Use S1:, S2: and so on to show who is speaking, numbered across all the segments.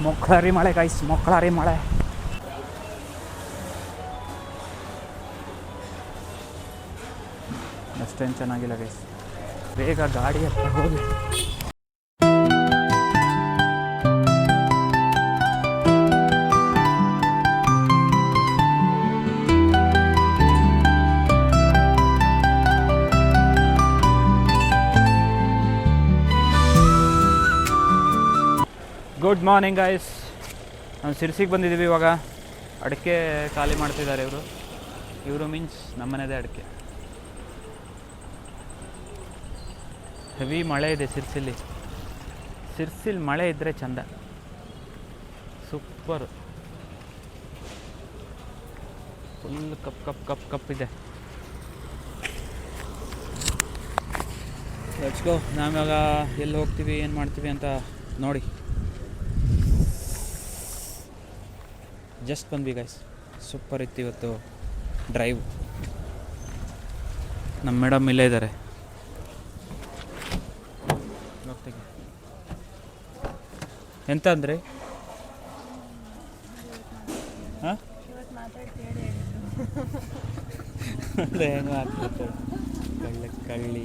S1: ಮೊಕ್ಕಳಾರಿ ಮಳೆ ಗೈಸ್, ಮೊಕ್ಕಳಾರಿ ಮಳೆ. ಅಷ್ಟೇನು ಚೆನ್ನಾಗಿಲ್ಲ ಗೈಸ್, ಬೇಗ ಗಾಡಿ ಹತ್ರ ಹೋಗಿ. ಗುಡ್ ಮಾರ್ನಿಂಗ್ ಗೈಸ್, ನಾವು ಸಿರ್ಸಿಗೆ ಬಂದಿದ್ದೀವಿ. ಇವಾಗ ಅಡಿಕೆ ಖಾಲಿ ಮಾಡ್ತಿದ್ದಾರೆ ಇವರು ಮೀನ್ಸ್ ನಮ್ಮನೆದೇ ಅಡಿಕೆ. ಹೆವಿ ಮಳೆ ಇದೆ ಸಿರ್ಸಿಲಿ ಮಳೆ ಇದ್ದರೆ ಚಂದ, ಸೂಪರ್. ಫುಲ್ ಕಪ್ ಇದೆ. Let's go. ನಾವಿವಾಗ ಎಲ್ಲಿ ಹೋಗ್ತೀವಿ, ಏನು ಮಾಡ್ತೀವಿ ಅಂತ ನೋಡಿ. ಜಸ್ಟ್ ಬಂದ್ವಿ ಗೈಸ್, ಸೂಪರ್ ಇತ್ತು ಇವತ್ತು ಡ್ರೈವ್. ನಮ್ಮ ಮೇಡಮ್ ಇಲ್ಲೇ ಇದ್ದಾರೆ. ಎಂತ ಅಂದರೆ ಹಾಂ ಹೆಂಗೆ ಆಗ್ತದೆ ಕಳ್ಳಿ.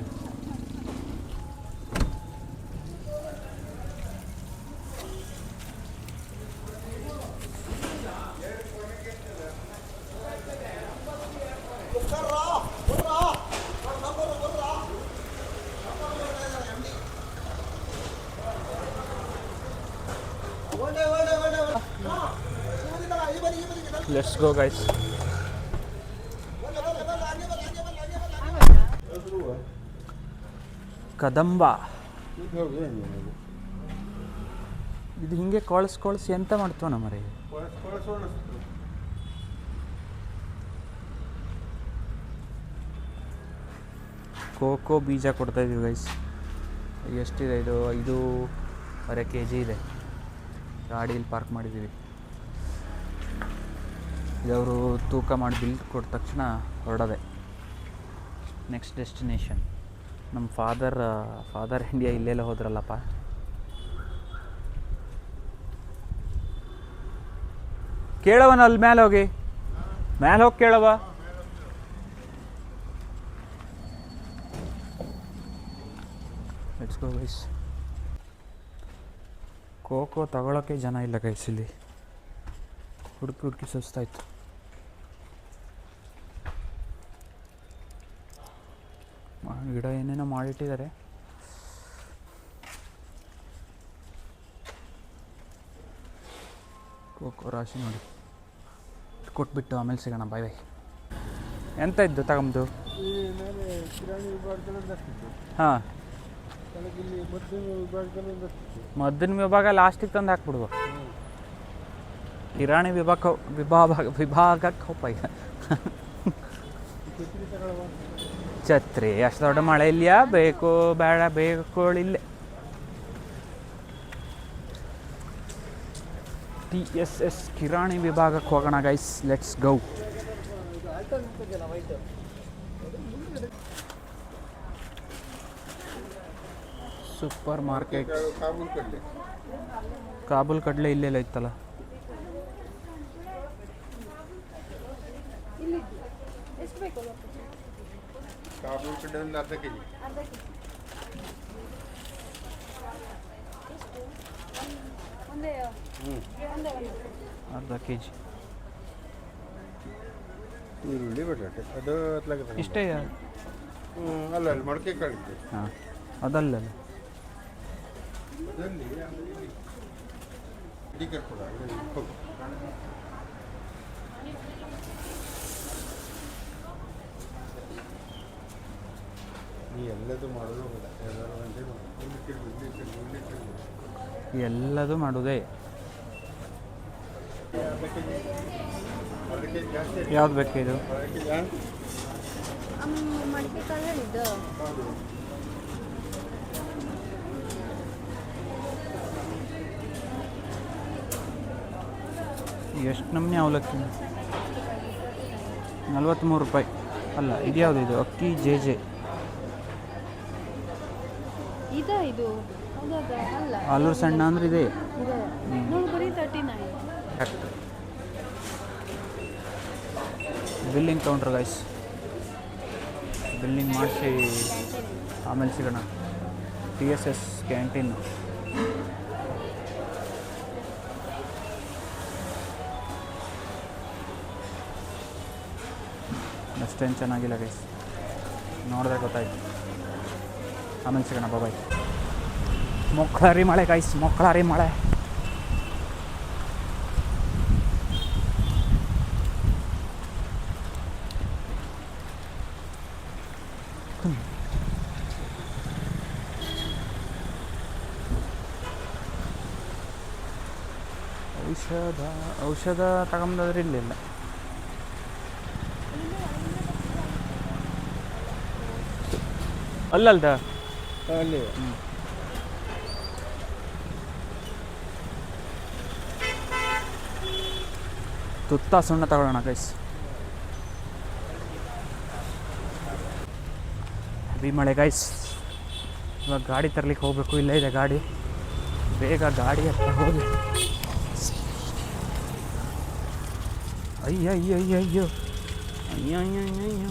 S1: Let's go guys. ಕದಂಬ ಇದು ಹಿಂಗೆ ಕೊಳಸಿ ಎಂತ ಮಾಡ್ತೀವ ನಮ್ಮರೆ. ಕೋಕೋ ಬೀಜ ಕೊಡ್ತಾಯಿದ್ದೀವಿ ಗೈಸ್. ಎಷ್ಟಿದೆ ಇದು? 5.5 kg ಇದೆ. ಗಾಡೀಲಿ ಪಾರ್ಕ್ ಮಾಡಿದ್ದೀವಿ. ಇದವರು ತೂಕ ಮಾಡಿ ಬಿಲ್ ಕೊಟ್ಟ ತಕ್ಷಣ ಹೊರಡೋದೆ ನೆಕ್ಸ್ಟ್ ಡೆಸ್ಟಿನೇಷನ್. ನಮ್ಮ ಫಾದರ್ ಇಂಡಿಯಾ ಇಲ್ಲೆಲ್ಲ ಹೋದ್ರಲ್ಲಪ್ಪ. ಕೇಳವನ ಅಲ್ಲಿ ಮೇಲೆ ಹೋಗಿ ಕೇಳವ. Let's go guys. ಕೋಕೋ ತಗೊಳ್ಳೋಕ್ಕೆ ಜನ ಇಲ್ಲ ಗೈಸ್ ಇಲ್ಲಿ. ಹುಡುಕಿ ಸುಸ್ತಾಯ್ತು. ಗಿಡ ಏನೇನೋ ಮಾಡಿಟ್ಟಿದ್ದಾರೆ. ಕೋಕೋ ರಾಶಿ ನೋಡಿ. ಕೊಟ್ಬಿಟ್ಟು ಆಮೇಲೆ ಸಿಗೋಣ. ಬಾಯ್. ಎಂತ ಇದ್ದು ತಗೊಂಬುದು? ಹಾಂ, ಮದ್ದಿನ ವಿಭಾಗ ಲಾಸ್ಟಿಗೆ ತಂದು ಹಾಕ್ಬಿಡುವ. ಕಿರಾಣಿ ವಿಭಾಗಕ್ಕೆ ಹೋಪ. ಈಗ ಛತ್ರಿ ಅಷ್ಟು ದೊಡ್ಡ ಮಳೆ ಇಲ್ಲಯಾ? ಬೇಕು ಬೇಡ ಬೇಕೊಳ್ಳಿಲ್ಲೇ. TSS ಕಿರಾಣಿ ವಿಭಾಗಕ್ಕೆ ಹೋಗೋಣ guys. Let's go. Super market. Kabul ಕಡಲೆ ಇಲ್ಲೆಲ್ಲ ಇತ್ತಲ್ಲ. ಕಾಬೂಲ್ ಕಡಲೆ ಒಂದು ಅರ್ಧ kg. ಅರ್ಧ kg ಈರುಳ್ಳಿ ಬಟಾಟೆ ಅದು ಇಷ್ಟೇ. ಅಲ್ಲ ಮೊಳಕೆ ಕಾಳು. ಹಾಂ, ಅದಲ್ಲ ಎಲ್ಲದೂ ಮಾಡೋದೇ. ಯಾವ್ದು ಬೇಕು ಇದು? ಎಷ್ಟು ನಮ್ಮನೆ ಅವಲಕ್ಕಿ? 43 ರೂಪಾಯಿ. ಅಲ್ಲ, ಇದು ಯಾವುದು? ಇದು ಅಕ್ಕಿ JJ. ಆಲೂರು ಸಣ್ಣ ಅಂದ್ರೆ ಇದೆ. ಬಿಲ್ಲಿಂಗ್ ಕೌಂಟ್ರ್ ಗೈಸ್, ಬಿಲ್ಲಿಂಗ್ ಮಾಡಿಸಿ ಆಮೇಲೆ ಸಿಗೋಣ. TSS canteen. ಅಷ್ಟೇನು ಚೆನ್ನಾಗಿಲ್ಲ ಗೈಸ್, ನೋಡಿದ್ರೆ ಗೊತ್ತಾಯ್ತು. ಆಮೇಲೆ ಸಿಗೋಣ, ಬಾಯ್. ಮೊಕ್ಕಳಾರಿ ಮಳೆ ಗೈಸ್, ಮೊಕ್ಕಳಾರಿ ಮಳೆ. ಔಷಧ ತಗೊಂಬಂದ್ರೆ ಇರಲಿಲ್ಲ. ಅಲ್ಲಲ್ದ ಅಲ್ಲಿ ತುತ್ತ ಸುಣ್ಣ ತಗೊಳ್ಳೋಣ ಗೈಸ್. ಹೆವಿ ಮಳೆ ಗೈಸ್. ಇವಾಗ ಗಾಡಿ ತರ್ಲಿಕ್ಕೆ ಹೋಗ್ಬೇಕು. ಇಲ್ಲೇ ಇದೆ ಗಾಡಿ, ಬೇಗ ಗಾಡಿ ಹತ್ರ ಹೋಗಿ. ಅಯ್ಯೋ ಅಯ್ಯೋ ಅಯ್ಯೋ ಅಯ್ಯೋ ಅಯ್ಯೋ ಅಯ್ಯೋ ಅಯ್ಯೋ.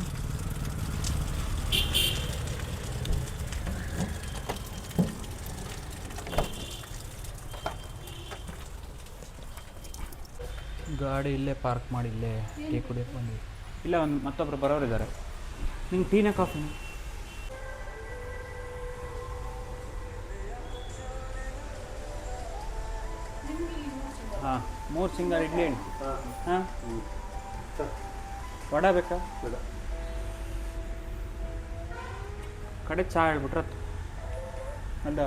S1: ಗಾಡಿ ಇಲ್ಲೇ ಪಾರ್ಕ್ ಮಾಡಿ ಇಲ್ಲೇ ಟೀ ಕುಡಿಯೋಕ್ಕೆ ಬಂದ್ವಿ. ಇಲ್ಲ, ಒಂದು ಮತ್ತೊಬ್ಬರು ಬರೋರಿದ್ದಾರೆ. ನಿಂಗೆ ಟೀನ ಕಾಫಿನ? ಹಾಂ, 3 ಸಿಂಗಲ್ ಇಡ್ಲಿ ಉಂಟು. ಹಾಂ, ವಡ ಬೇಕಾ? ಕಡೆ ಚಹಾ ಹೇಳ್ಬಿಟ್ರತ್ತು ಅಲ್ಲ.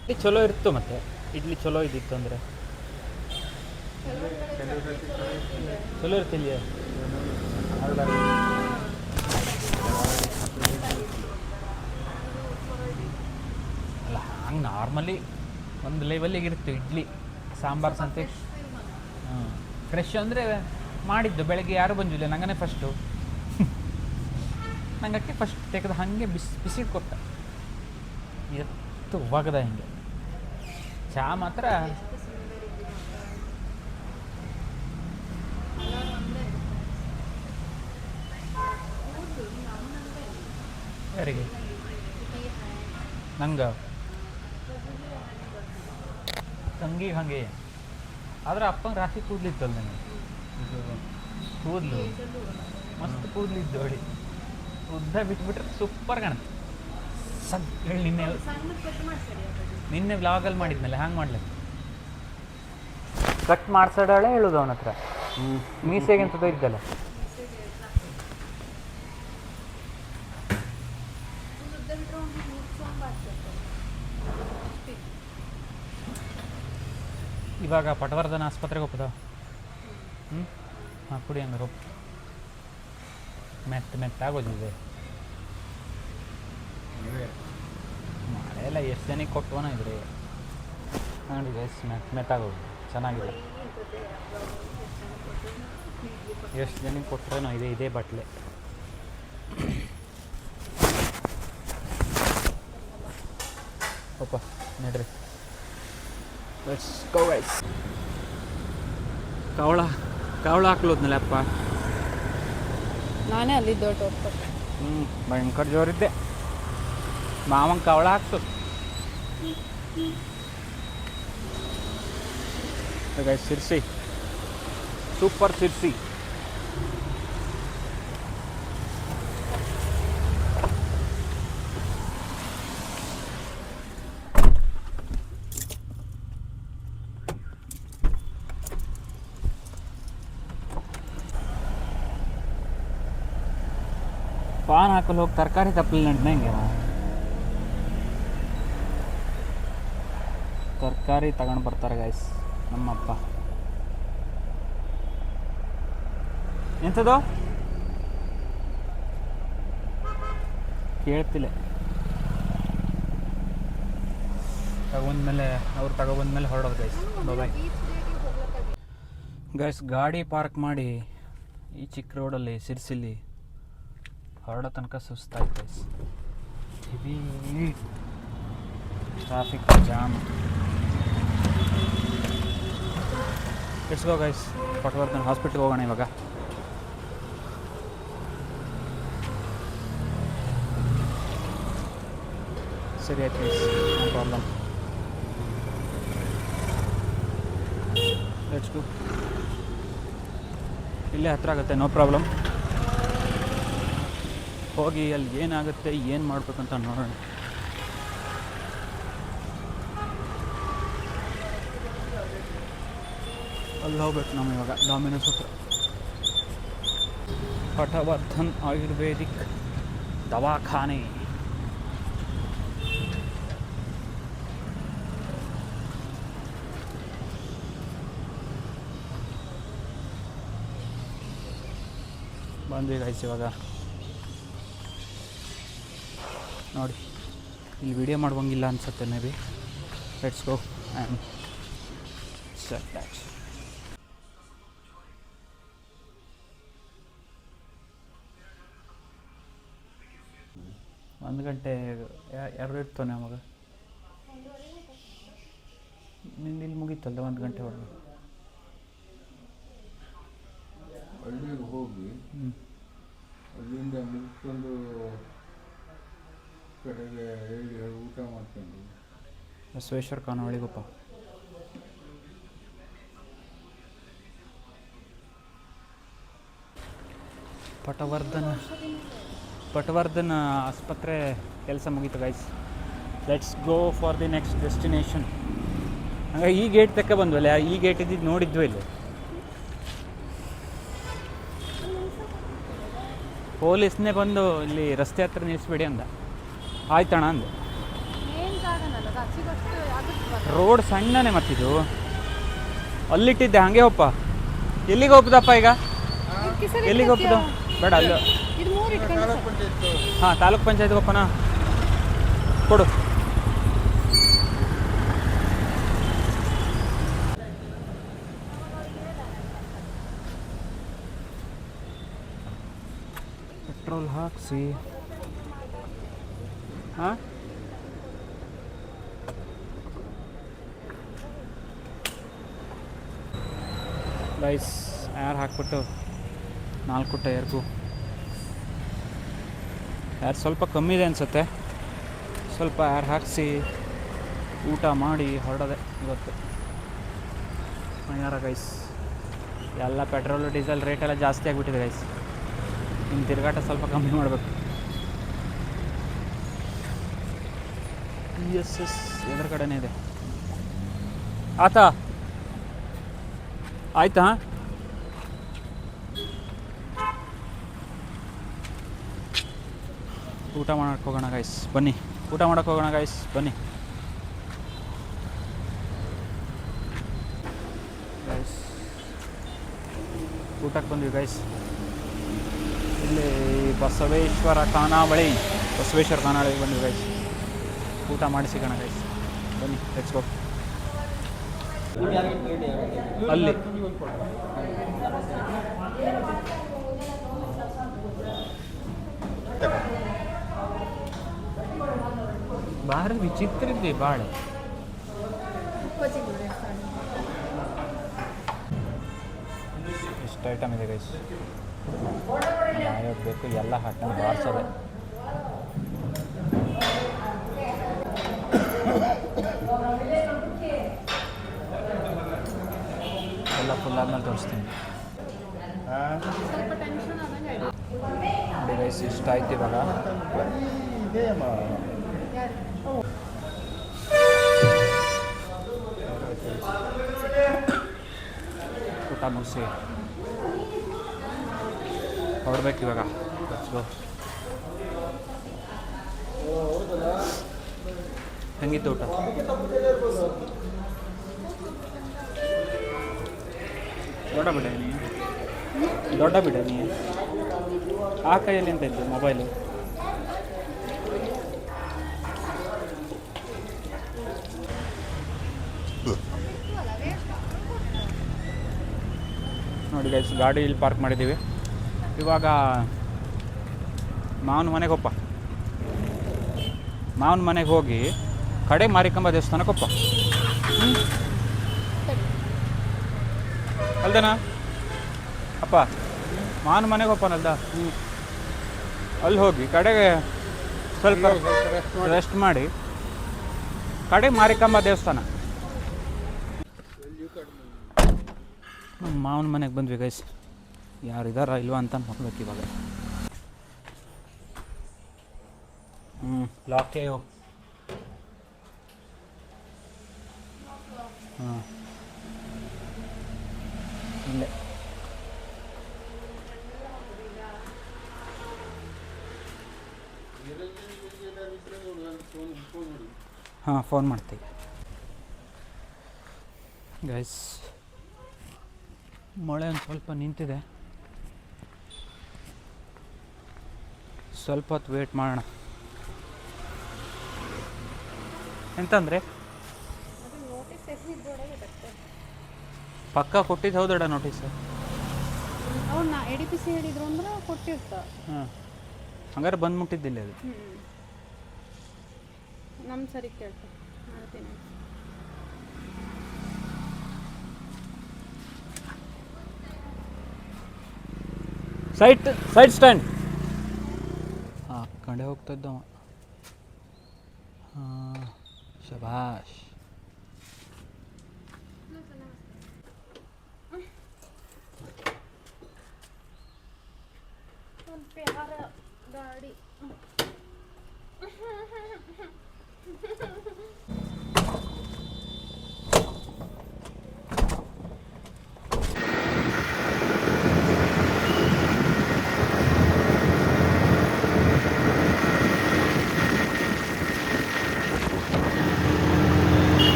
S1: ಇಡ್ಲಿ ಚಲೋ ಇತ್ತು, ಮತ್ತು ಇಡ್ಲಿ ಚಲೋ ಇದ್ದಿತ್ತು ಅಂದರೆ ಚಲೋ ಇರ್ತಿಲ್ಲ. ಅಲ್ಲ, ಹಂಗೆ ನಾರ್ಮಲಿ ಒಂದು ಲೆವೆಲ್ಲಿಗೆ ಇರುತ್ತೆ ಇಡ್ಲಿ ಸಾಂಬಾರು ಸಂತೆ. ಫ್ರೆಶ್ ಅಂದರೆ ಮಾಡಿದ್ದು ಬೆಳಗ್ಗೆ ಯಾರೂ ಬಂದಿಲ್ಲ, ನಂಗನೇ ಫಸ್ಟು. ನಂಗಕ್ಕೆ ಫಸ್ಟ್ ತೆಗೆದು ಹಾಗೆ ಬಿಸಿ ಕೊಟ್ಟ, ಎತ್ತು ಒಗದ ಹಿಂಗೆ. ಚಹಾ ಮಾತ್ರ ಯಾರಿಗೆ? ನಂಗೆ ತಂಗಿಗೆ ಹಾಗೆ. ಆದರೆ ಅಪ್ಪಂಗೆ ರಾಶಿ ಕೂದಲಿತ್ತಲ್ಲ ನನಗೆ, ಕೂದಲು ಮಸ್ತ್ ಕೂದಲಿದ್ದು ಹೊಡಿ, ಉದ್ದ ಬಿಟ್ಬಿಟ್ರೆ ಸೂಪರ್ ಕಾಣುತ್ತೆ. ಹೇಳಿ ನಿನ್ನೆ ವ್ಲಾಗಲ್ಲಿ ಮಾಡಿದ್ಮೇಲೆ ಹ್ಯಾಂಗೆ ಮಾಡ್ಲಿಕ್ಕೆ ಕಟ್ ಮಾಡ್ಸೋಡಾಳೆ ಹೇಳೋದು ಅವನ ಹತ್ರ. ಮೀಸೆಗೆ ಅಂತ ಇದ್ದಲ್ಲ. ಇವಾಗ ಪಟವರ್ಧನ ಆಸ್ಪತ್ರೆಗೆ ಹೋಗ್ಬೋದ? ಹಾಂ, ಕುಡಿ ಹಂಗಾರೆ ಹೋಗಿ. ಮೆತ್ತಾಗೋದಿದೆ ಮಳೆ ಎಲ್ಲ. ಎಷ್ಟು ಜನಕ್ಕೆ ಕೊಟ್ಟವನ ಇದ್ರಿ ನೋಡಿ ಗೈಸ್, ಮೆತ್ತಾಗೋದು ಚೆನ್ನಾಗಿದೆ. ಎಷ್ಟು ಜನಕ್ಕೆ ಕೊಟ್ಟರೇನೋ ಇದೇ ಬಟ್ಲೆ. ಅಪ್ಪ ನಡ್ರಿ, ಲೆಟ್ಸ್ ಗೋ ಗೈಸ್. ಕಾವಳ ಹಾಕ್ಲೋದ್ನಲ್ಲ ಅಪ್ಪ,
S2: ನಾನೇ ಅಲ್ಲಿದ್ದೆ ಟೋಪ್.
S1: ಭಯಂಕರ ಜೋರಿದ್ದೆ. ಮಾವಂಗೆ ಕಾವಳ ಹಾಕ್ಸು guys. Sirsi super Sirsi. PAN ಹಾಕಲು ಹೋಗಿ ತರಕಾರಿ ತಪ್ಪಲಿ ನಡ್ದಂಗೆ. ತರಕಾರಿ ತಗೊಂಡು ಬರ್ತಾರೆ ಗೈಸ್ ನಮ್ಮಪ್ಪ. ಎಂಥದ್ದು ಕೇಳ್ತಿಲ್ಲ. ತಗೊಂಡ್ಮೇಲೆ ಅವ್ರು ತಗೊಬಂದ್ಮೇಲೆ ಹೊರಡೋದು ಗೈಸ್. Bye guys. ಗಾಡಿ ಪಾರ್ಕ್ ಮಾಡಿ ಈ ಚಿಕ್ಕ ರೋಡಲ್ಲಿ ಸಿರ್ಸಿಲಿ ಹೊರಡೋ ತನಕ ಸುಸ್ತಾಯ್ತು guys. Heavy traffic jam. Let's go guys. Patwardhan ಹಾಸ್ಪಿಟ್ಲ್ಗೆ ಹೋಗೋಣ ಇವಾಗ. ಸರಿ ಆಯ್ತು guys, no problem. Let's go. ಇಲ್ಲೇ ಹತ್ರ ಆಗುತ್ತೆ, ನೋ ಪ್ರಾಬ್ಲಮ್. ಹೋಗಿ ಅಲ್ಲಿ ಏನಾಗುತ್ತೆ, ಏನು ಮಾಡಬೇಕಂತ ನೋಡೋಣ. ಅಲ್ಲಿ ಹೋಗ್ಬೇಕು ನಾವು ಇವಾಗ, ಡಾಮಿನೋಸ್ ಹತ್ರ. ಪಟವರ್ಧನ್ ಆಯುರ್ವೇದಿಕ್ ದವಾಖಾನೆ. ಬಂದ್ವಿ ಗೈಸ್ ಇವಾಗ. ನೋಡಿ, ಇಲ್ಲಿ ವಿಡಿಯೋ ಮಾಡುವಂಗಿಲ್ಲ ಅನ್ಸುತ್ತೆ may be. Let's go and set that. 1 ಗಂಟೆ ಯಾರು ಇರ್ತಾನೆ ಅವಾಗ? ನಿನ್ನ ಇಲ್ಲಿ ಮುಗೀತಲ್ಲ 1 ಗಂಟೆ ಒಳಗೆ.
S2: ಹಳ್ಳಿಗೆ ಹೋಗಿ ಅಲ್ಲಿಂದ ಮುಗಿಸ್ಕೊಂಡು ಕಡೆಗೆ ಹೇಳಿ ಊಟ ಮಾಡ್ಕೊಂಡು
S1: ಬಸವೇಶ್ವರ ಖಾನಾವಳಿಗೊಪ್ಪ. ಪಟವರ್ಧನ್ ಆಸ್ಪತ್ರೆ ಕೆಲಸ ಮುಗೀತು guys. Let's go for the next destination. ಹಂಗೆ ಈ ಗೇಟ್ ತಕ್ಕ ಬಂದ್ವಲ್ಲ, ಈ ಗೇಟ್ ಇದ್ದಿದ್ದು ನೋಡಿದ್ವಿ ಇಲ್ಲಿ. ಪೊಲೀಸ್ನೇ ಬಂದು ಇಲ್ಲಿ ರಸ್ತೆ ಹತ್ರ ನಿಲ್ಲಿಸ್ಬೇಡಿ ಅಂದ. ಆಯ್ತಣ್ಣ ಅಂದೆ. ರೋಡ್ ಸಣ್ಣನೇ ಮತ್ತಿದು. ಅಲ್ಲಿಟ್ಟಿದ್ದೆ, ಹಾಗೆ ಹೋಪ್ಪ. ಎಲ್ಲಿಗೆ ಹೋಗ್ದಪ್ಪ ಈಗ? ಎಲ್ಲಿಗೆ ಹೋಗ್ದು? ಬೇಡ, ಅಲ್ಲ. ಹಾಂ, ತಾಲೂಕ್ ಪಂಚಾಯತ್ಗೆ ಹೋಗೋಣ. ಕೊಡು. ಪೆಟ್ರೋಲ್ ಹಾಕಿಸಿ. ಹಾಂ, ಗೈಸ್ ಏರ್ ಹಾಕ್ಬಿಟ್ಟು 4 ಟೈರ್ಗೂ ಏರ್ ಸ್ವಲ್ಪ ಕಮ್ಮಿ ಇದೆ ಅನಿಸುತ್ತೆ. ಸ್ವಲ್ಪ ಏರ್ ಹಾಕಿಸಿ ಊಟ ಮಾಡಿ ಹೊರಡೋದೆ ಇವತ್ತು. ಯಾರ ಗೈಸ್, ಎಲ್ಲ ಪೆಟ್ರೋಲು ಡೀಸೆಲ್ ರೇಟೆಲ್ಲ ಜಾಸ್ತಿ ಆಗಿಬಿಟ್ಟಿದೆ ಗೈಸ್. ಇನ್ನು ತಿರುಗಾಟ ಸ್ವಲ್ಪ ಕಮ್ಮಿ ಮಾಡಬೇಕು. ಎಸ್ ಎದ್ರ ಕಡೆನೇ ಇದೆ. ಆತಾ ಆಯ್ತಾ? ಊಟ ಮಾಡೋಕ್ಕೆ ಹೋಗೋಣ ಗೈಸ್, ಬನ್ನಿ. ಊಟ ಮಾಡೋಕ್ಕೆ ಹೋಗೋಣ ಗೈಸ್, ಬನ್ನಿ ಗೈಸ್. ಊಟಕ್ಕೆ ಬಂದ್ವಿ ಗೈಸ್. ಇಲ್ಲಿ ಬಸವೇಶ್ವರ ಖಾನಾವಳಿ ಬಂದ್ವಿ ಗೈಸ್. ಊಟ ಮಾಡಿ ಸಿಗೋಣ ಗೈಸ್, ಬನ್ನಿ. Let's go. ಅಲ್ಲಿ ಭಾರಿ ವಿಚಿತ್ರ ಇದ್ವಿ ಭಾಳ. ಎಷ್ಟು ಐಟಮ್ ಇದೆ ಗೈಸ್. ಯಾವ್ಯಾವ್ದು ಬೇಕು ಎಲ್ಲ ಹಾಕೊಂಡು ಬಾರಿಸೋದೆ. ಎಲ್ಲ ಫುಲ್ ಆದ್ಮೇಲೆ ತೋರಿಸ್ತೀನಿ ನೋಡಿ ಗೈಸ್. ಇಷ್ಟ ಆಯ್ತು ಇವಾಗ. ಊಟ ಮುಗಿಸಿ ಹೊರಡ್ಬೇಕು ಇವಾಗ. ಹೆಂಗಿತ್ತು ಊಟ? ದೊಡ್ಡ ಬಿಡಣಿ ಆ ಕೈಯಲ್ಲಿ ಎಂತ ಇತ್ತು ಮೊಬೈಲು? ನೋಡಿ ಗೈಸ್, ಗಾಡಿ ಇಲ್ಲಿ ಪಾರ್ಕ್ ಮಾಡಿದ್ದೀವಿ. ಇವಾಗ ಮಾವನ ಮನೆಗೆ ಹೋಗಿ ಕಡೆ ಮಾರಿಕಂಬ ದೇವಸ್ಥಾನಕ್ಕೊಪ್ಪ. ಅಲ್ದನಾ ಅಪ್ಪ ಮಾವನ ಮನೆಗೆ ಹೋಗ್ಪಾನಲ್ದ ಅಲ್ಲಿ ಹೋಗಿ ಕಡೆಗೆ ಸ್ವಲ್ಪ ರೆಸ್ಟ್ ಮಾಡಿ ಕಡೆಗೆ ಮಾರಿಕಾಂಬ ದೇವಸ್ಥಾನ. ನಮ್ಮ ಮಾವನ ಮನೆಗೆ ಬಂದ್ವಿ ಗೈಸ್. ಯಾರಿದಾರ ಇಲ್ವಾ ಅಂತ ನೋಡ್ಬೇಕು ಇವಾಗ. ಲಾಕೇ ಹಾಂ ಇಲ್ಲೇ ಹಾಂ ಫೋನ್ ಮಾಡ್ತೀವಿ ಗೈಸ್. ಮಳೆ ಒಂದು ಸ್ವಲ್ಪ ನಿಂತಿದೆ, ಸ್ವಲ್ಪ ಹೊತ್ತು ವೇಟ್ ಮಾಡೋಣ. ಎಂತಂದರೆ ಪಕ್ಕ ಕೊಟ್ಟಿದ್ದು ಹೌದಡ ನೋಟಿಸ್?
S3: ಅವ್ರನ್ನ ADPC ಹೇಳಿದ್ರು ಅಂದ್ರೆ ಕೊಟ್ಟಿರ್ತಾರೆ.
S1: ಹಾಂ ಹಂಗಾರೆ ಬಂದು ಮುಟ್ಟಿದ್ದಿಲ್ಲ ಅದು.
S3: ನಮ್ಮ ಸರಿ ಕೇಳ್ತಾ ಮಾಡ್ತೀನಿ.
S1: Side stand. ಹಾಂ ಕಂಡೆ ಹೋಗ್ತಾ ಇದ್ದವ. ಹಾಂ ಶಬಾಷ್.
S3: ಪ್ಯಾರ ಗಾಡಿ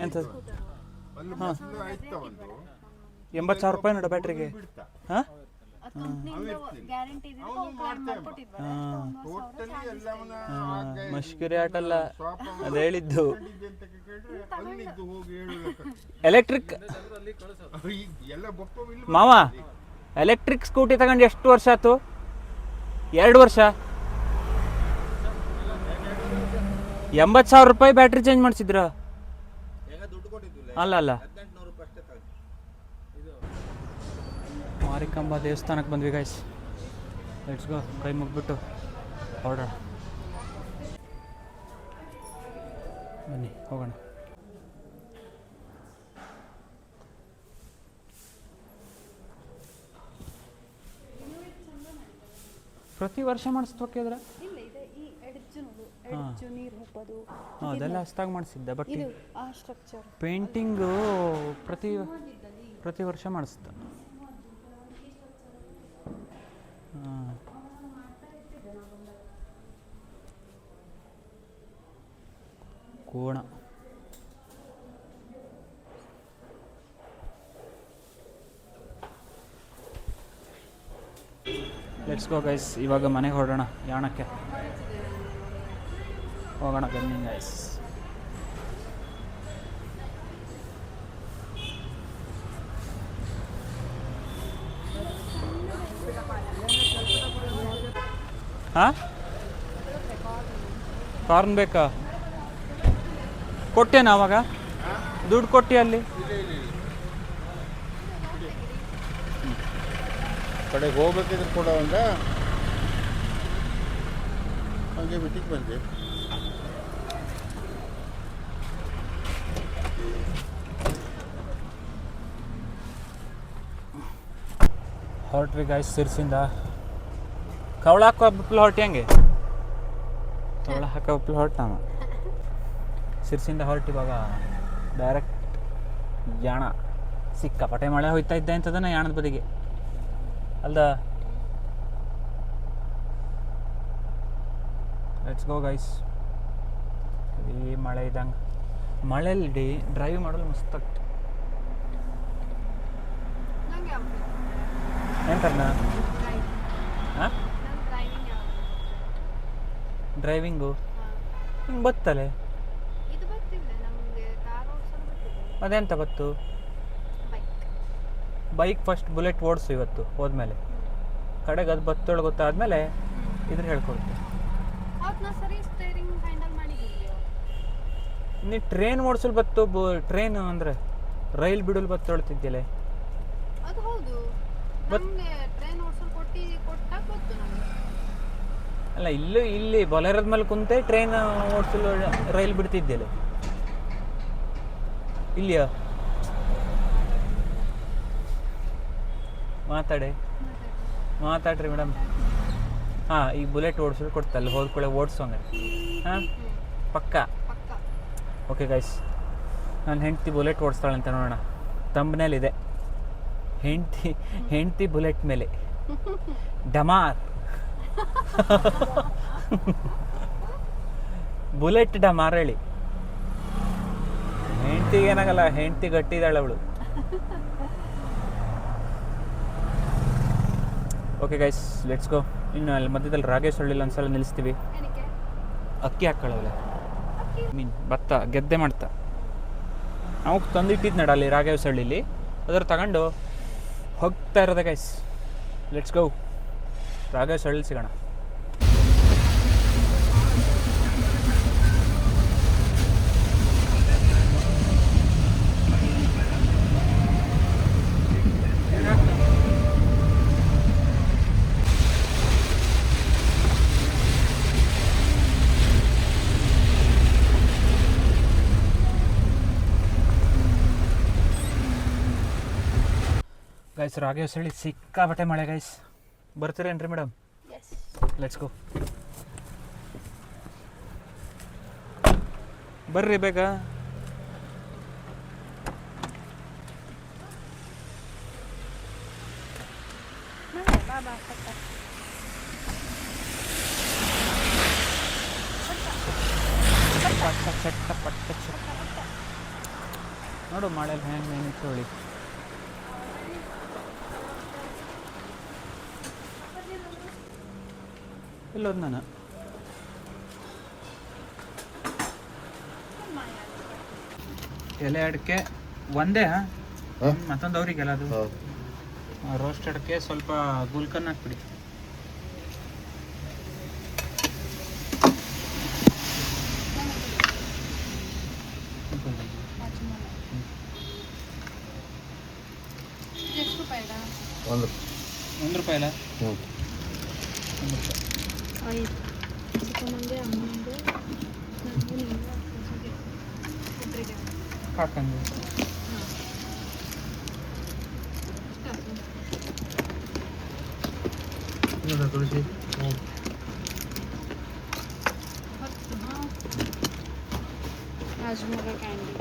S1: ಎಂಥದ್ದು?
S2: ಅಲ್ಲಿ ಬಸ್ಲು ಆಯ್ತಾ ಒಂದು
S1: 80,000 ರೂಪಾಯಿ ನೋಡ ಬ್ಯಾಟ್ರಿಗೆ. ಹಾಂ
S3: ಗ್ಯಾರಂಟಿ
S2: ಟೋಟಲಿ ಎಲ್ಲವನ್ನ
S1: ಮಷ್ಕರಿ ಆಟಲ್ಲ ಅದು ಹೇಳಿದ್ದು.
S2: ಅಲ್ಲಿದ್ದು ಹೋಗಿ ಹೇಳಬೇಕು
S1: ಎಲೆಕ್ಟ್ರಿಕ್
S2: ಎಲ್ಲ ಬೊಪ್ಪವಿಲ್ಲ
S1: ಮಾವ, ಎಲೆಕ್ಟ್ರಿಕ್ ಸ್ಕೂಟಿ ತಗೊಂಡು ಎಷ್ಟು ವರ್ಷ ಆಯ್ತು? 2 ವರ್ಷ. 80,000 ರೂಪಾಯಿ ಬ್ಯಾಟ್ರಿ ಚೇಂಜ್ ಮಾಡಿಸಿದ್ರ? ಅಲ್ಲ ಮಾರಿಕಾಂಬಾ ದೇವಸ್ಥಾನಕ್ಕೆ ಬಂದ್ವಿ ಗೈಸ್. Let's go. ಕೈ ಮುಗ್ಬಿಟ್ಟು ಹೊರಡೋಣ, ಬನ್ನಿ ಹೋಗೋಣ. ಪ್ರತಿ ವರ್ಷ ಮಾಡಿಸ್ಬೇಕಿದ್ರೆ
S3: ಇಲ್ಲ ಇದೆ ಈ ಎಡ್ಜು ನೀರು ಹೋಗೋದು
S1: ಅದೆಲ್ಲ ಹೊಸ್ದಾಗಿ ಮಾಡಿಸಿದ್ದೆ. ಬಟ್
S3: ಇದು ಆ ಸ್ಟ್ರಕ್ಚರ್
S1: ಪೇಂಟಿಂಗು ಪ್ರತಿ ವರ್ಷ ಮಾಡಿಸ್ದ. ಹಾಂ ಕೋಣ. Let's go guys. ಇವಾಗ ಮನೆಗೆ ಹೊರಡೋಣ, ಯಾಣಕ್ಕೆ ಹೋಗೋಣ ಬನ್ನಿ ಗೈಸ್. ಹಾಂ ಕಾರ್ನ್ ಬೇಕಾ? ಕೊಟ್ಟೇನ ಅವಾಗ ದುಡ್ಡು ಕೊಟ್ಟು ಅಲ್ಲಿ
S2: ಕಡೆಗೆ ಹೋಗ್ಬೇಕಿದ್ರೆ ಕೂಡ ಒಂದ ಹಾಗೆ ಬಿಟ್ಟಿಗೆ ಬಂದೆ.
S1: ಹೊರಟ್ವಿ ಗಾಯ್ಸ್ ಸಿರ್ಸಿಂದ. ಕವಳ ಹಾಕೋ ಬಿಪ್ಲು ಹೊರಟಿ ಹಂಗೆ ಕವಳ ಹಾಕೋ ಬಿಪ್ಲು ಹೊರಟು ನಾವು ಸಿರ್ಸಿಂದ ಹೊರಟು ಇವಾಗ ಡೈರೆಕ್ಟ್ ಯಾಣ. ಸಿಕ್ಕಾಪಟ್ಟೆ ಮಳೆ ಹೋಯ್ತಾ ಇದ್ದೆ ಅಂತದನ್ನ ಯಾಣದ ಬದಿಗೆ ಅಲ್ದ. Let's go guys. ಈ ಮಳೆ ಇದ್ದಂಗೆ ಮಳೆಯಲ್ಲಿ ಡ್ರೈವ್ ಮಾಡಲು ಮಸ್ತ್ ಆಗ್ತದೆ. ಎಂತಣ್ಣ ಹಾಂ ಡ್ರೈವಿಂಗು ಹಿಂಗೆ ಬತ್ತಲೆ
S3: ಇದು ಬರ್ತಿದೆ ನಮಗೆ ಕಾರ್ ಓಡಿಸಲು ಬರ್ತಿದೆ.
S1: ಅದೆಂತ ಬತ್ತು? ಬೈಕ್ ಫಸ್ಟ್ ಬುಲೆಟ್ ಓಡಿಸು ಇವತ್ತು ಹೋದ್ಮೇಲೆ, ಕಡೆಗೆ ಅದು ಬತ್ತೊಳಗೆ ಗೊತ್ತಾದ್ಮೇಲೆ ಇದ್ರ ಹೇಳ್ಕೊಡ್ತೆ.
S3: ಅವತ್ತು ನಾ ಸರಿ ಸ್ಟೇರಿಂಗ್ ಹ್ಯಾಂಡಲ್ ಮಾಡಿದ್ದೀವಿ.
S1: ನೀ ಟ್ರೈನ್ ಓಡಿಸಲು ಬತ್ತು. ಟ್ರೈನ್ ಅಂದರೆ ರೈಲ್ ಬಿಡಲು ಬತ್ತೊಳ್ತಿದ್ಯಲೆ.
S3: ಅದು ಹೌದು. ನಮ್ಗೆ ಟ್ರೈನ್ ಓಡಿಸಲು ಕೊಟ್ಟಾಗ ಗೊತ್ತು ನಮ್ಗೆ.
S1: ಅಲ್ಲ ಇಲ್ಲಿ ಬೊಲೆರದ ಮೇಲೆ ಕುಂತೆ ಟ್ರೈನ್ ಓಡಿಸಲು ರೈಲ್ ಬಿಡ್ತಿದ್ಯಲೆ. ಇಲ್ಲಿಯಾ ಮಾತಾಡ್ರಿ ಮೇಡಮ್. ಹಾಂ, ಈಗ ಬುಲೆಟ್ ಓಡಿಸಲು ಕೊಡ್ತಲ್ಲ, ಹೋದ ಕೂಡ ಓಡಿಸೋಂಗೆ. ಹಾಂ, ಪಕ್ಕ. ಓಕೆ ಗೈಸ್, ನನ್ನ ಹೆಂಡ್ತಿ ಬುಲೆಟ್ ಓಡಿಸ್ತಾಳೆ ಅಂತ ನೋಡೋಣ. ತಂಬ್ನೇಲಿದೆ ಹೆಂಡ್ತಿ ಬುಲೆಟ್ ಮೇಲೆ ಡಮಾರ್. ಬುಲೆಟ್ ಡಮಾರ್ ಹೇಳಿ. ಹೆಂಡ್ತಿಗೆ ಏನಾಗಲ್ಲ, ಹೆಂಡ್ತಿ ಗಟ್ಟಿದ್ದಾಳೆ ಅವಳು. Okay guys, let's go. ಇನ್ನು ಅಲ್ಲಿ ಮಧ್ಯದಲ್ಲಿ ರಾಗೇಶ್ ಹಳ್ಳಿಲಿ ಒಂದ್ಸಲ ನಿಲ್ಲಿಸ್ತೀವಿ.
S3: ಏನಕ್ಕೆ?
S1: ಅಕ್ಕಿ ಹಾಕೊಳ್ಳವಲ್ಲ, ಮೀನ್ ಭತ್ತ ಗೆದ್ದೆ ಮಾಡ್ತಾ ನಾವು ತಂದಿಟ್ಟಿದ್ದು ನಡ ಅಲ್ಲಿ ರಾಗೇಶ್ ಹಳ್ಳಿಲಿ. ಅದ್ರ ತಗೊಂಡು ಹೋಗ್ತಾ ಇರೋದೆ ಗೈಸ್. ಲೆಟ್ಸ್ ಗೋ, ರಾಗೇಶ್ ಹಳ್ಳಿ ಸಿಗೋಣ. ಗೈಸ್, ರಾಗೇಶ್ ಹಳ್ಳಿ ಸಿಕ್ಕಾಬಟ್ಟೆ ಮಳೆ ಗೈಸ್. ಬರ್ತೀರೇನ್ರಿ ಮೇಡಮ್? Let's go. ಬರ್ರಿ ಬೇಗ. ನೋಡು ಮಳೆಯಲ್ಲಿ ಹೆಂಗೆ ನಿಂತ್ಕೊಳ್ಳಿ. ಎಲ್ಲೋದು ನಾನು? ಎಲೆ ಅಡಿಕೆ ಒಂದೇ, ಮತ್ತೊಂದು ಅವ್ರಿಗೆಲ್ಲ ಅದು ರೋಸ್ಟ್ ಅಡಿಕೆ ಸ್ವಲ್ಪ ಗುಲ್ಕನ್ ಹಾಕ್ಬಿಡಿ.
S3: ಎಷ್ಟು ರೂಪಾಯಿ?
S2: ಒಂದು
S1: ರೂಪಾಯಿ ಅಲ್ಲ?
S3: ಐದು ಚಿಕ್ಕಮ್ಮಂಗೆ, ಅಮ್ಮಂಗೆ, ನನಗೆ, ನಿಮಗೆ, ಒಬ್ಬರಿಗೆ
S1: ಕಾಕಂಗೆ.
S2: ತುಳಸಿ
S3: ಹಾಜ್ಮೋಲ ಕ್ಯಾಂಡಿ.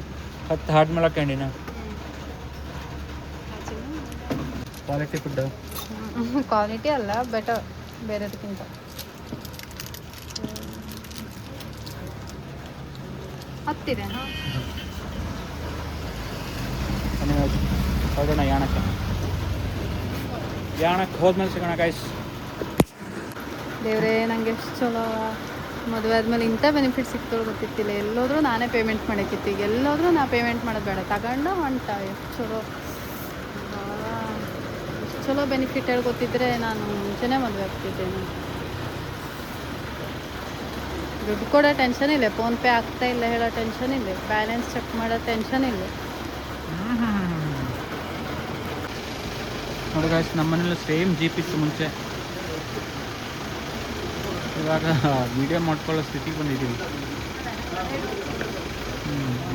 S1: 10 ಹಾಜ್ಮೋಲ ಕ್ಯಾಂಡಿನ ಕ್ವಾಲಿಟಿ ಫುಡ್.
S3: ಕ್ವಾಲಿಟಿ ಅಲ್ಲ, ಬೆಟರ್ ಬೇರೆದಕ್ಕಿಂತ. ಹತ್ತಿದೆ
S1: ಹೊರಡೋಣ ಯಾಣಕ್ಕೆ. ಹೋದ್ಮೇಲೆ ಸಿಗೋಣ ಗೈಸ್.
S3: ದೇವ್ರೇ, ನಂಗೆ ಎಷ್ಟು ಚಲೋ ಮದುವೆ ಆದ್ಮೇಲೆ ಇಂಥ ಬೆನಿಫಿಟ್ ಸಿಗ್ತೋ ಗೊತ್ತಿತ್ತಿಲ್ಲ. ಎಲ್ಲೋದ್ರೂ ನಾನೇ ಪೇಮೆಂಟ್ ಮಾಡೋಕ್ಕಿತ್ತು. ಈಗ ಎಲ್ಲೋದ್ರೂ ನಾ ಪೇಮೆಂಟ್ ಮಾಡೋದು ಬೇಡ, ತಗೊಂಡು ಹೊಂಟ. ಎಷ್ಟು ಚಲೋ, ಎಷ್ಟು ಚಲೋ ಬೆನಿಫಿಟ್ ಹೇಳಿ ಗೊತ್ತಿದ್ರೆ ನಾನು ಮುಂಚೆನೇ ಮದುವೆ ಆಗ್ತಿದ್ದೇನೆ. ದುಡ್ಡು ಕೊಡೋ ಟೆನ್ಷನ್ ಇಲ್ಲ, ಫೋನ್ಪೇ ಆಗ್ತಾ ಇಲ್ಲ ಹೇಳೋ ಟೆನ್ಷನ್ ಇಲ್ಲ, ಬ್ಯಾಲೆನ್ಸ್ ಚೆಕ್ ಮಾಡೋ ಟೆನ್ಷನ್ ಇಲ್ಲ.
S1: ನೋಡಿ ಗೈಸ್, ನಮ್ಮ ಮನೇಲಿ ಸೇಮ್ ಜೀಪ್ ಇತ್ತು ಮುಂಚೆ. ಇವಾಗ ವಿಡಿಯೋ ಮಾಡ್ಕೊಳ್ಳೋ ಸ್ಥಿತಿಗೆ ಬಂದಿದ್ದೀವಿ.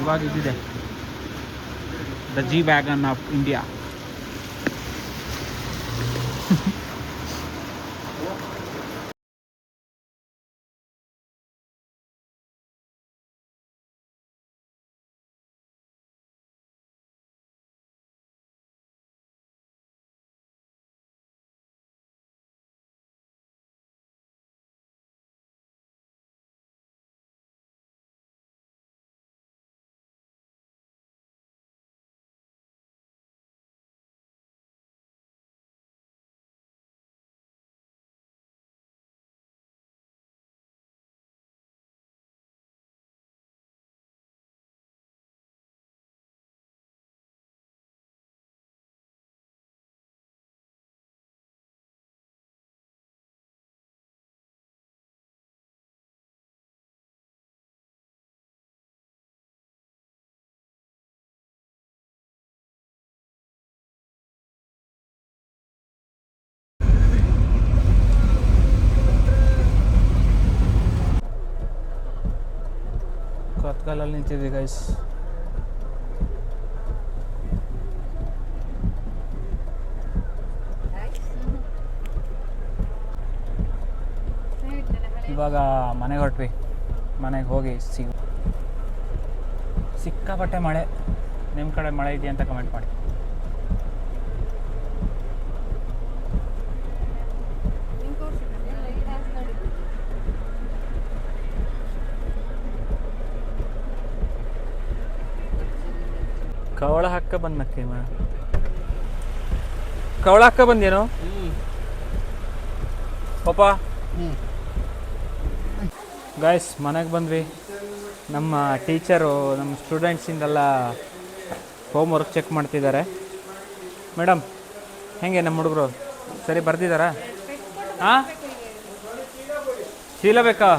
S1: ಇವಾಗ ಇದಿದೆ the G wagon of India. ಬತ್ಕಲಲ್ಲಿ ನಿಂತಿದ್ವಿ ಗೈಸ್. ಇವಾಗ ಮನೆಗೆ ಹೊರಟ್ವಿ. ಮನೆಗೆ ಹೋಗಿ ಸಿಕ್ಕಾಪಟ್ಟೆ ಮಳೆ. ನಿಮ್ಮ ಕಡೆ ಮಳೆ ಇದೆಯಾ ಅಂತ ಕಮೆಂಟ್ ಮಾಡಿ. ಕವಳ ಹಾಕ ಬಂದಕ್ಕೆ ಕವಳ ಹಾಕ ಬಂದೇನು ಪಾಪ. ಗಾಯ್ಸ್ ಮನೆಗೆ ಬಂದ್ವಿ. ನಮ್ಮ ಟೀಚರು ನಮ್ಮ ಸ್ಟೂಡೆಂಟ್ಸಿಂದೆಲ್ಲ ಹೋಮ್ ವರ್ಕ್ ಚೆಕ್ ಮಾಡ್ತಿದ್ದಾರೆ. ಮೇಡಮ್ ಹೇಗೆ ನಮ್ಮ ಹುಡುಗರು ಸರಿ ಬರ್ದಿದ್ದಾರಾ? ಹಾಂ, ಚೀಲ ಬೇಕಾ?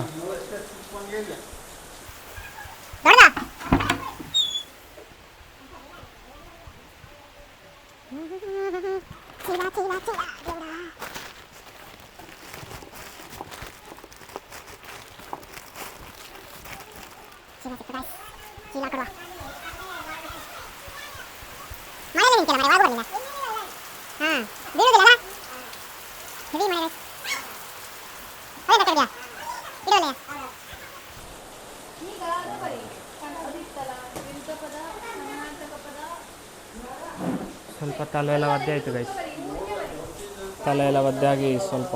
S1: ಸ್ವಲ್ಪ ತಲೆ ಎಲ್ಲ ಒದ್ದೆ ಆಯಿತು ಗೈಸ್. ತಲೆ ಎಲ್ಲ ಒದ್ದೆ ಆಗಿ ಸ್ವಲ್ಪ